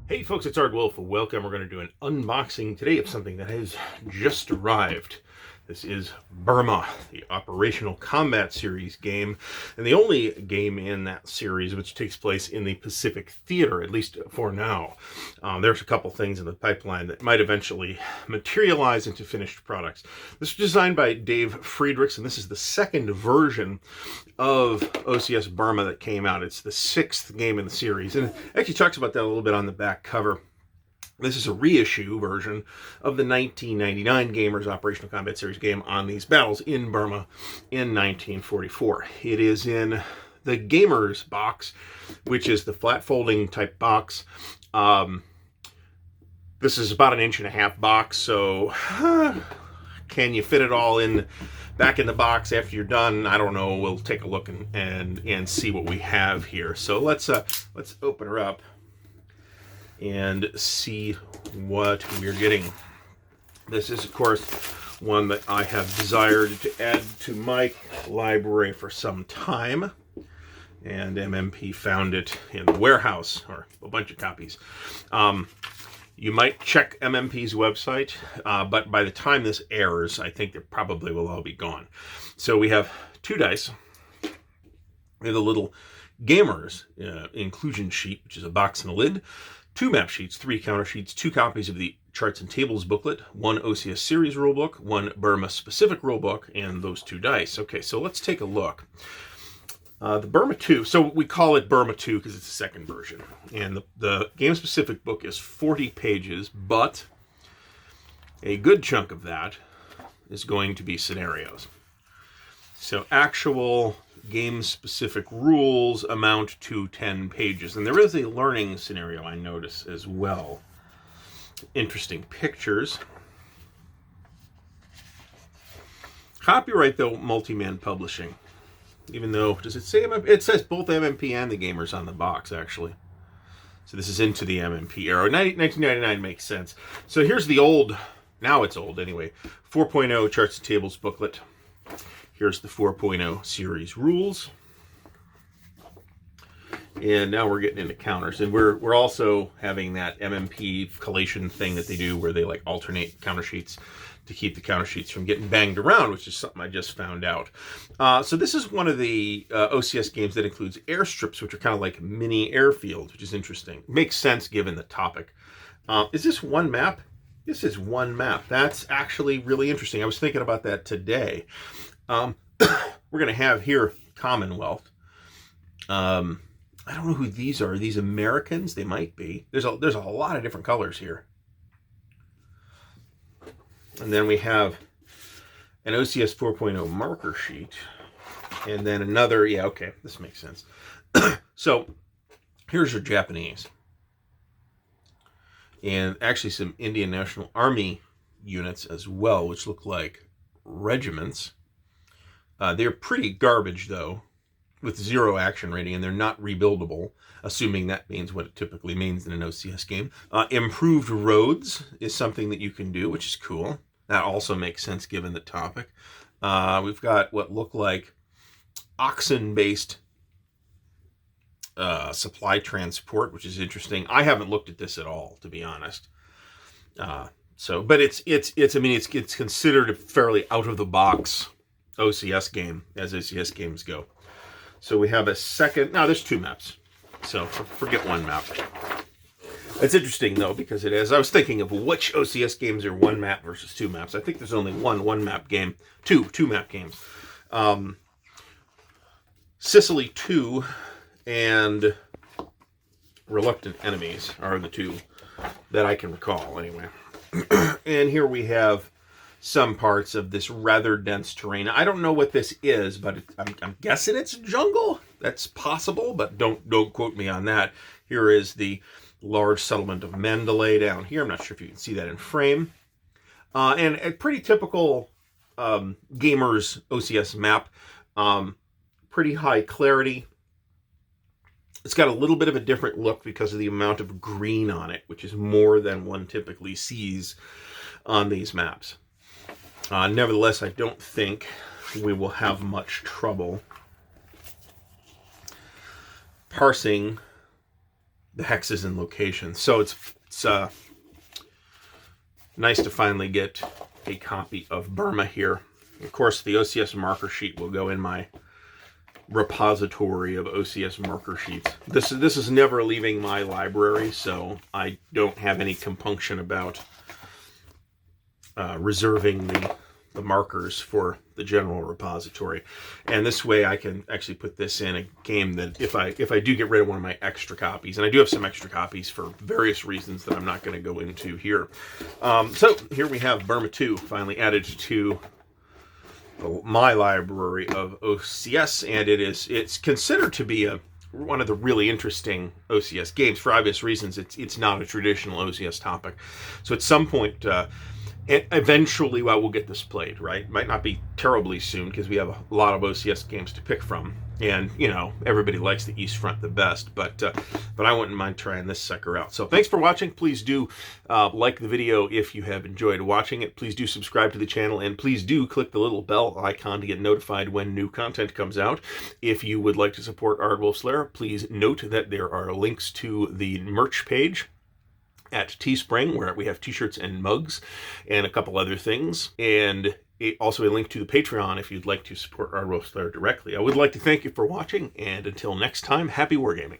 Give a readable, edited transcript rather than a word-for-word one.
Hey folks, it's Ardwulf. Welcome. We're going to do an unboxing today of something that has just arrived. This is Burma, the Operational Combat Series game, and the only game in that series which takes place in the Pacific Theater, at least for now. There's a couple things in the pipeline that might eventually materialize into finished products. This was designed by Dave Friedrichs, and this is the second version of OCS Burma that came out. It's the 6th game in the series, and it actually talks about that a little bit on the back cover. This is a reissue version of the 1999 Gamers Operational Combat Series game on these battles in Burma in 1944. It is in the Gamers box, which is the flat folding type box. This is about an 1.5 inch box, so can you fit it all in back in the box after you're done? I don't know. We'll take a look and see what we have here. So let's open her up and see what we're getting. This is, of course, one that I have desired to add to my library for some time, and MMP found it in the warehouse, or a bunch of copies. You might check MMP's website, but by the time this airs, I think they probably will all be gone. So we have 2 dice. We have a little Gamers inclusion sheet, which is a box and a lid. 2 map sheets, 3 counter sheets, 2 copies of the charts and tables booklet, 1 OCS series rulebook, 1 Burma specific rulebook, and those 2 dice. Okay, so let's take a look. The Burma 2, so we call it Burma 2 because it's the second version. And the game specific book is 40 pages, but a good chunk of that is going to be scenarios. So actual game-specific rules amount to 10 pages. And there is a learning scenario, I notice, as well. Interesting pictures. Copyright, though, Multiman Publishing. Even though, does it say MMP? It says both MMP and the Gamers on the box, actually. So this is into the MMP era. 1999 makes sense. So here's the old, now it's old anyway, 4.0 Charts and Tables booklet. Here's the 4.0 series rules. And now we're getting into counters. And we're also having that MMP collation thing that they do where they like alternate counter sheets to keep the counter sheets from getting banged around, which is something I just found out. So this is one of the OCS games that includes airstrips, which are kind of like mini airfields, which is interesting. Makes sense given the topic. Is this one map? This is one map. That's actually really interesting. I was thinking about that today. We're going to have here Commonwealth. I don't know who these are. Are these Americans? They might be. There's a lot of different colors here. And then we have an OCS 4.0 marker sheet. And then another, yeah, okay, this makes sense. So here's your Japanese. And actually some Indian National Army units as well, which look like regiments. They're pretty garbage, though, with 0 action rating, and they're not rebuildable, assuming that means what it typically means in an OCS game. Improved roads is something that you can do, which is cool. That also makes sense given the topic. We've got what look like oxen-based supply transport, which is interesting. I haven't looked at this at all, to be honest. But it's considered a fairly out-of-the-box OCS game, as OCS games go. So we have a second, now there's 2 maps, so forget 1 map. It's interesting though, because it is, I was thinking of which OCS games are 1 map versus 2 maps. I think there's only one map game, two map games. Sicily 2 and Reluctant Enemies are the 2 that I can recall anyway. And here we have some parts of this rather dense terrain. I don't know what this is, but I'm guessing it's jungle. That's possible, but don't quote me on that. Here is the large settlement of Mandalay down here. I'm not sure if you can see that in frame. And a pretty typical Gamers OCS map. Pretty high clarity. It's got a little bit of a different look because of the amount of green on it, which is more than one typically sees on these maps. Nevertheless, I don't think we will have much trouble parsing the hexes and locations. So it's nice to finally get a copy of Burma here. Of course, the OCS marker sheet will go in my repository of OCS marker sheets. This is never leaving my library, so I don't have any compunction about reserving the markers for the general repository. And this way I can actually put this in a game that if I do get rid of one of my extra copies, and I do have some extra copies for various reasons that I'm not going to go into here. So here we have Burma 2 finally added to my library of OCS, and it's considered to be one of the really interesting OCS games. For obvious reasons, it's not a traditional OCS topic. So at some point, eventually I will get this played, right? Might not be terribly soon because we have a lot of OCS games to pick from. And, you know, everybody likes the East Front the best, but I wouldn't mind trying this sucker out. So thanks for watching. Please do like the video if you have enjoyed watching it. Please do subscribe to the channel, and please do click the little bell icon to get notified when new content comes out. If you would like to support Ardwulf's Lair, please note that there are links to the merch page at Teespring, where we have t-shirts and mugs and a couple other things, and also a link to the Patreon if you'd like to support Ardwulf's Lair directly. I would like to thank you for watching, and until next time, happy wargaming.